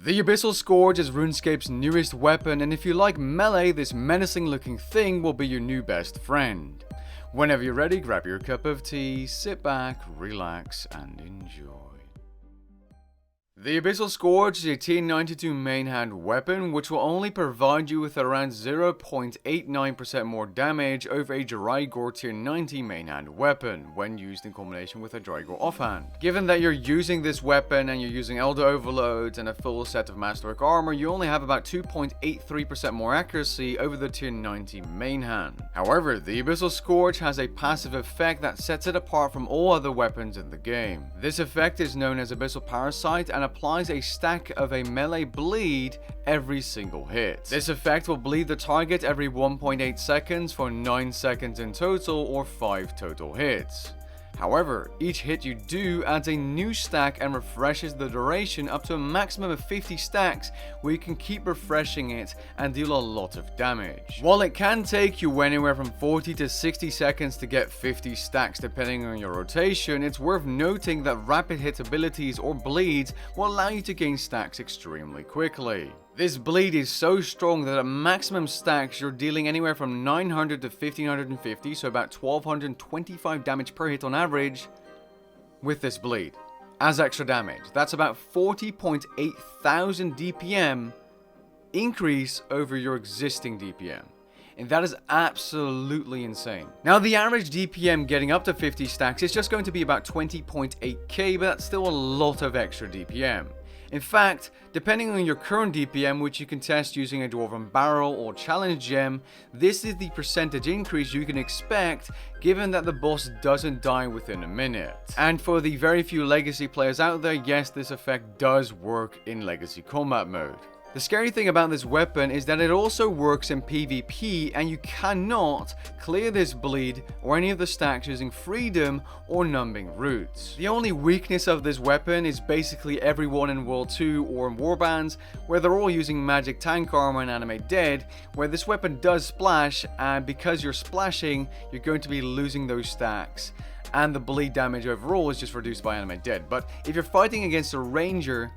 The Abyssal Scourge is Runescape's newest weapon, and if you like melee, this menacing looking thing will be your new best friend. Whenever you're ready, grab your cup of tea, sit back, relax, and enjoy. The Abyssal Scourge is a T92 mainhand weapon which will only provide you with around 0.89% more damage over a Drygor tier 90 mainhand weapon when used in combination with a Drygor offhand. Given that you're using this weapon and you're using Elder Overloads and a full set of Masterwork armor, you only have about 2.83% more accuracy over the tier 90 mainhand. However, the Abyssal Scourge has a passive effect that sets it apart from all other weapons in the game. This effect is known as Abyssal Parasite and applies a stack of a melee bleed every single hit. This effect will bleed the target every 1.8 seconds for 9 seconds in total, or 5 total hits. However, each hit you do adds a new stack and refreshes the duration up to a maximum of 50 stacks, where you can keep refreshing it and deal a lot of damage. While it can take you anywhere from 40 to 60 seconds to get 50 stacks depending on your rotation, it's worth noting that rapid hit abilities or bleeds will allow you to gain stacks extremely quickly. This bleed is so strong that at maximum stacks you're dealing anywhere from 900 to 1550, so about 1225 damage per hit on average with this bleed as extra damage. That's about 40.8 thousand DPM increase over your existing DPM. And that is absolutely insane. Now, the average DPM getting up to 50 stacks is just going to be about 20.8k, but that's still a lot of extra DPM. In fact, depending on your current DPM, which you can test using a Dwarven Barrel or Challenge Gem, this is the percentage increase you can expect given that the boss doesn't die within a minute. And for the very few Legacy players out there, yes, this effect does work in Legacy combat mode. The scary thing about this weapon is that it also works in PvP, and you cannot clear this bleed or any of the stacks using Freedom or Numbing Roots. The only weakness of this weapon is basically everyone in World 2 or in Warbands, where they're all using Magic Tank Armor and Animate Dead, where this weapon does splash, and because you're splashing, you're going to be losing those stacks. And the bleed damage overall is just reduced by Animate Dead. But if you're fighting against a Ranger,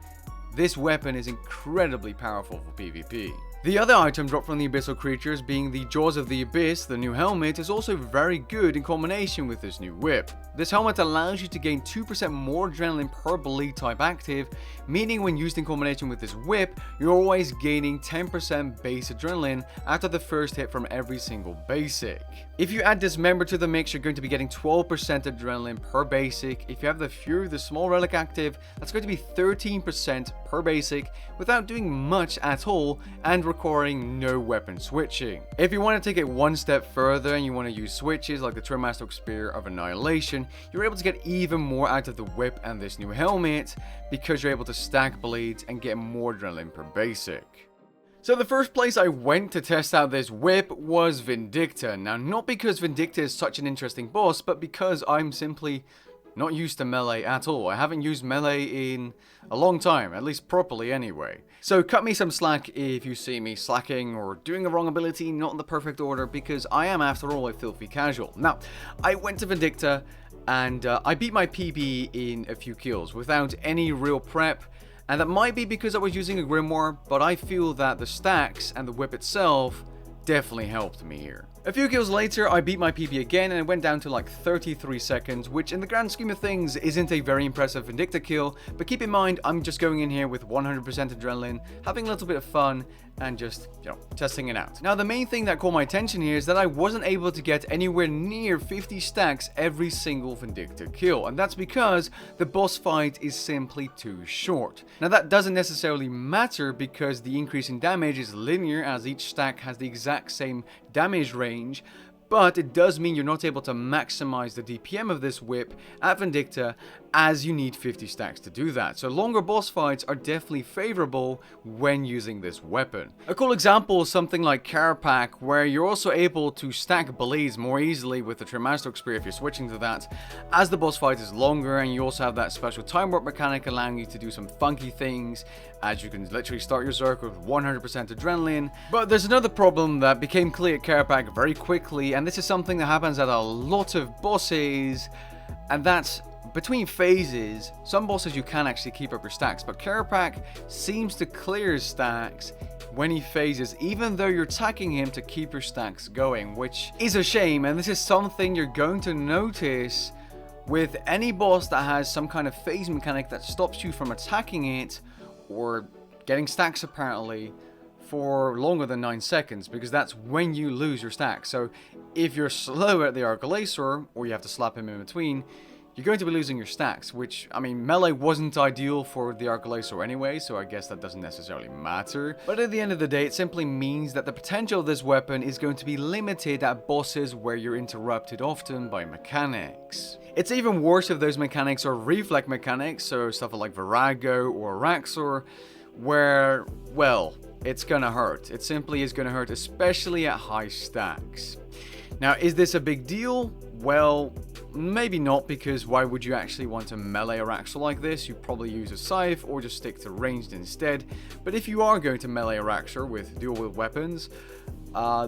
this weapon is incredibly powerful for PvP. The other item dropped from the Abyssal creatures, being the Jaws of the Abyss, the new helmet, is also very good in combination with this new whip. This helmet allows you to gain 2% more adrenaline per bleed type active, meaning when used in combination with this whip, you're always gaining 10% base adrenaline after the first hit from every single basic. If you add Dismember to the mix, you're going to be getting 12% adrenaline per basic. If you have the Fury of the Small Relic active, that's going to be 13% per basic without doing much at all and requiring no weapon switching. If you want to take it one step further and you want to use switches like the Masterwork Spear of Annihilation, you're able to get even more out of the whip and this new helmet because you're able to stack bleeds and get more adrenaline per basic. So the first place I went to test out this whip was Vindicta. Now, not because Vindicta is such an interesting boss, but because I'm simply not used to melee at all. I haven't used melee in a long time, at least properly anyway. So cut me some slack if you see me slacking or doing the wrong ability, not in the perfect order, because I am after all a filthy casual. Now, I went to Vindicta and I beat my PB in a few kills without any real prep. And that might be because I was using a Grimoire, but I feel that the stacks and the whip itself definitely helped me here. A few kills later, I beat my PB again and it went down to like 33 seconds, which in the grand scheme of things isn't a very impressive Vindicta kill, but keep in mind, I'm just going in here with 100% adrenaline, having a little bit of fun, and just, testing it out. Now, the main thing that caught my attention here is that I wasn't able to get anywhere near 50 stacks every single Vindicta kill, and that's because the boss fight is simply too short. Now, that doesn't necessarily matter because the increase in damage is linear, as each stack has the exact same damage range, but it does mean you're not able to maximize the DPM of this whip at Vindicta, as you need 50 stacks to do that. So longer boss fights are definitely favorable when using this weapon. A cool example is something like Carapac, where you're also able to stack bleeds more easily with the Masterwork Spear if you're switching to that, as the boss fight is longer, and you also have that special time warp mechanic allowing you to do some funky things, as you can literally start your Zerk with 100% adrenaline. But there's another problem that became clear at Carapac very quickly, and this is something that happens at a lot of bosses, and that's between phases, some bosses you can actually keep up your stacks, but Kerapak seems to clear his stacks when he phases, even though you're attacking him to keep your stacks going, which is a shame. And this is something you're going to notice with any boss that has some kind of phase mechanic that stops you from attacking it or getting stacks apparently for longer than 9 seconds, because that's when you lose your stacks. So if you're slow at the Arcalacer, or you have to slap him in between, you're going to be losing your stacks, which, I mean, Melee wasn't ideal for the Arcalacer anyway, so I guess that doesn't necessarily matter. But at the end of the day, it simply means that the potential of this weapon is going to be limited at bosses where you're interrupted often by mechanics. It's even worse if those mechanics are reflect mechanics, so stuff like Virago or Raxor, where, well, it's gonna hurt. It simply is gonna hurt, especially at high stacks. Now, is this a big deal? Well, maybe not, because why would you actually want to melee a Raxor like this? You'd probably use a scythe or just stick to ranged instead. But if you are going to melee a Raxor with dual wield weapons,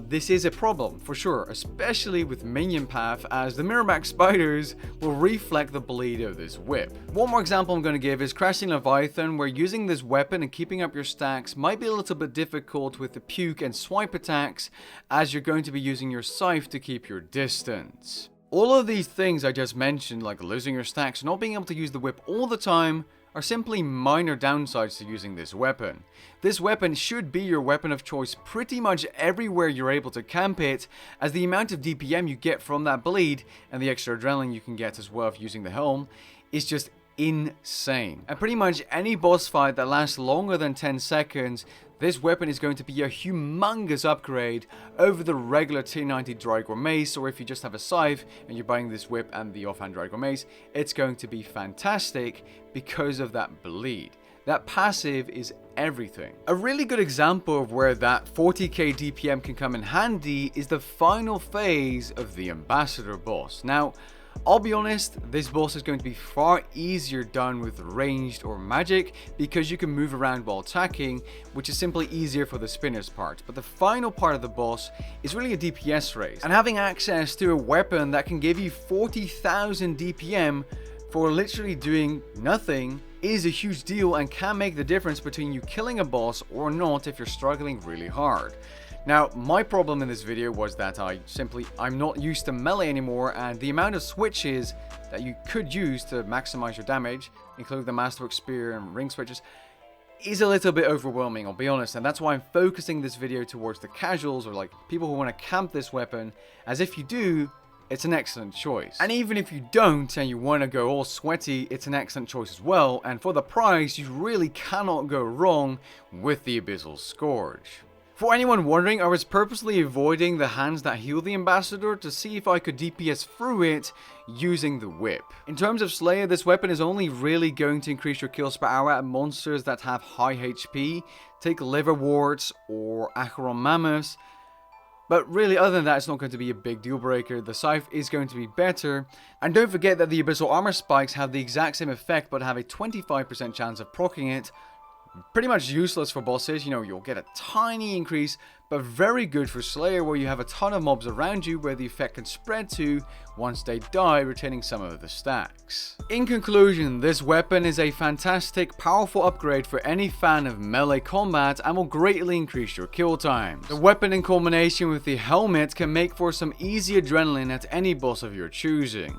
this is a problem for sure, especially with minion path, as the Mirrorback spiders will reflect the bleed of this whip. One more example I'm going to give is Crashing Leviathan, where using this weapon and keeping up your stacks might be a little bit difficult with the puke and swipe attacks, as you're going to be using your scythe to keep your distance. All of these things I just mentioned, like losing your stacks, not being able to use the whip all the time, are simply minor downsides to using this weapon. This weapon should be your weapon of choice pretty much everywhere you're able to camp it, as the amount of DPM you get from that bleed, and the extra adrenaline you can get as well if using the helm, is just insane. And pretty much any boss fight that lasts longer than 10 seconds, this weapon is going to be a humongous upgrade over the regular T92 Drygor Mace, or if you just have a scythe and you're buying this whip and the offhand Drygor Mace, it's going to be fantastic because of that bleed. That passive is everything. A really good example of where that 40k DPM can come in handy is the final phase of the Ambassador boss. Now, I'll be honest, this boss is going to be far easier done with ranged or magic, because you can move around while attacking, which is simply easier for the spinner's part. But the final part of the boss is really a DPS race, and having access to a weapon that can give you 40,000 DPM for literally doing nothing is a huge deal, and can make the difference between you killing a boss or not if you're struggling really hard. Now, my problem in this video was that I'm not used to melee anymore, and the amount of switches that you could use to maximize your damage, including the Masterwork Spear and ring switches, is a little bit overwhelming, I'll be honest, and that's why I'm focusing this video towards the casuals, or like people who want to camp this weapon, as if you do, it's an excellent choice. And even if you don't and you want to go all sweaty, it's an excellent choice as well, and for the price, you really cannot go wrong with the Abyssal Scourge. For anyone wondering, I was purposely avoiding the hands that heal the Ambassador to see if I could DPS through it using the whip. In terms of Slayer, this weapon is only really going to increase your kills per hour at monsters that have high HP, take Liverworts or Acheron Mammoths, but really other than that, it's not going to be a big deal breaker. The scythe is going to be better, and don't forget that the Abyssal Armor Spikes have the exact same effect but have a 25% chance of proccing it. Pretty much useless for bosses, you know, you'll get a tiny increase, but very good for Slayer, where you have a ton of mobs around you where the effect can spread to once they die, retaining some of the stacks. In conclusion, this weapon is a fantastic, powerful upgrade for any fan of melee combat and will greatly increase your kill times. The weapon in combination with the helmet can make for some easy adrenaline at any boss of your choosing.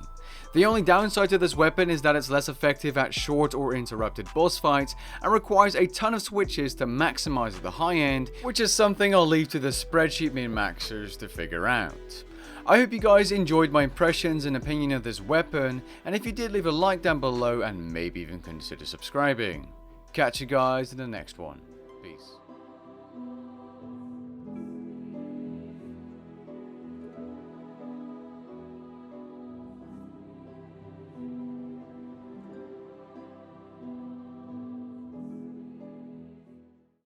The only downside to this weapon is that it's less effective at short or interrupted boss fights and requires a ton of switches to maximize at the high end, which is something I'll leave to the spreadsheet min-maxers to figure out. I hope you guys enjoyed my impressions and opinion of this weapon, and if you did, leave a like down below and maybe even consider subscribing. Catch you guys in the next one. Peace.